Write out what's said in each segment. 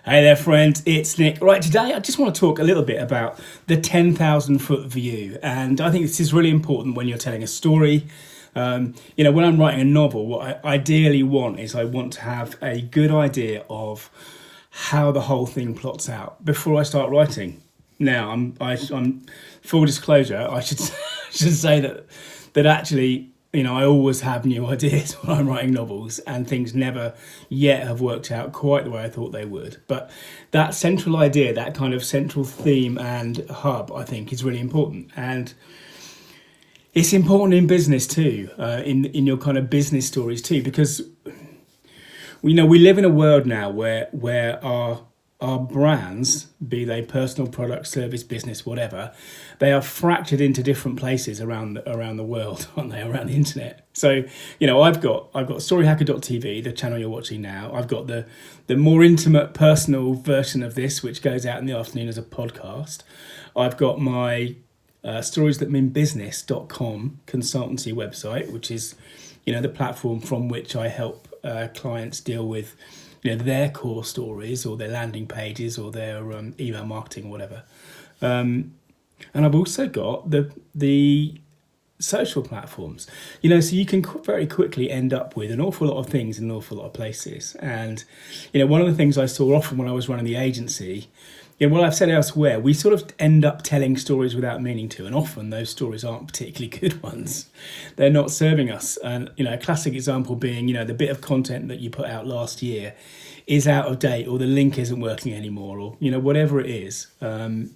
Hey there, friends, it's Nick. Right, today I just want to talk a little bit about the 10,000 foot view. And I think this is really important when you're telling a story. When I'm writing a novel, what I ideally want is I want to have a good idea of how the whole thing plots out before I start writing. Now, I'm full disclosure, I should should say that actually, I always have new ideas when I'm writing novels, and things never yet have worked out quite the way I thought they would. But that central idea, that kind of central theme and hub, I think is really important. And it's important in business too, in your kind of business stories too, because we live in a world now where our brands, be they personal product, service, business, whatever, they are fractured into different places around the world, aren't they? Around the internet. So, I've got storyhacker.tv, the channel you're watching now. I've got the more intimate, personal version of this, which goes out in the afternoon as a podcast. I've got my storiesthatmeanbusiness.com consultancy website, which is, the platform from which I help clients deal with their core stories or their landing pages or their email marketing or whatever. And I've also got the social platforms, so you can very quickly end up with an awful lot of things in an awful lot of places. And, one of the things I saw often when I was running the agency, I've said elsewhere, we sort of end up telling stories without meaning to, and often those stories aren't particularly good ones. They're not serving us. And, a classic example being, the bit of content that you put out last year is out of date, or the link isn't working anymore, or, whatever it is. And,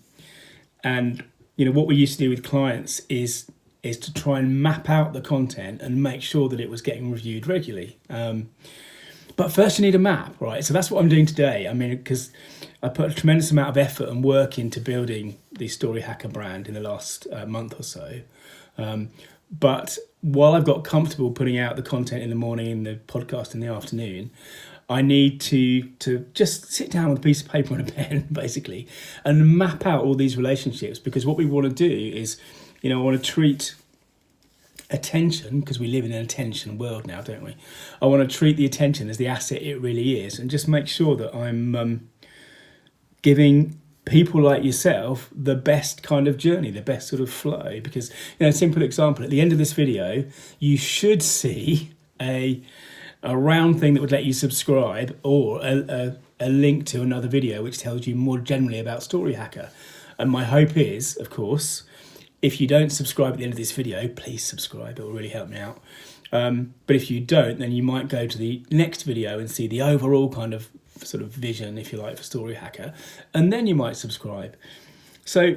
what we used to do with clients is to try and map out the content and make sure that it was getting reviewed regularly. But first you need a map, right? So that's what I'm doing today. Because I put a tremendous amount of effort and work into building the Story Hacker brand in the last month or so. But while I've got comfortable putting out the content in the morning and the podcast in the afternoon, I need to just sit down with a piece of paper and a pen, basically, and map out all these relationships. Because what we want to do is, I want to treat attention, because we live in an attention world now, don't we? I want to treat the attention as the asset it really is, and just make sure that I'm giving people like yourself the best kind of journey, the best sort of flow. Because, a simple example, at the end of this video, you should see a round thing that would let you subscribe, or a link to another video which tells you more generally about Story Hacker. And my hope is, of course, if you don't subscribe at the end of this video, please subscribe. It will really help me out. But if you don't, then you might go to the next video and see the overall kind of sort of vision, if you like, for Story Hacker. And then you might subscribe. So,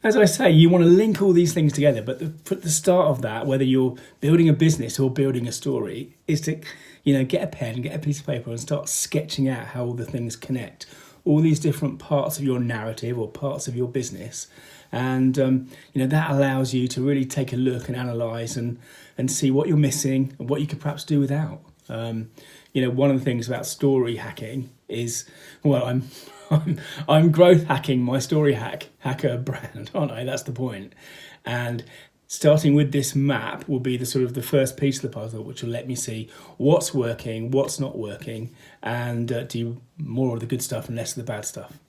as I say, you want to link all these things together. But the start of that, whether you're building a business or building a story, is to, get a pen, get a piece of paper and start sketching out how all the things connect. All these different parts of your narrative or parts of your business. And, that allows you to really take a look and analyse and see what you're missing and what you could perhaps do without. One of the things about story hacking is, I'm growth hacking my story hacker brand, aren't I? That's the point. And starting with this map will be the sort of the first piece of the puzzle, which will let me see what's working, what's not working, and do more of the good stuff and less of the bad stuff.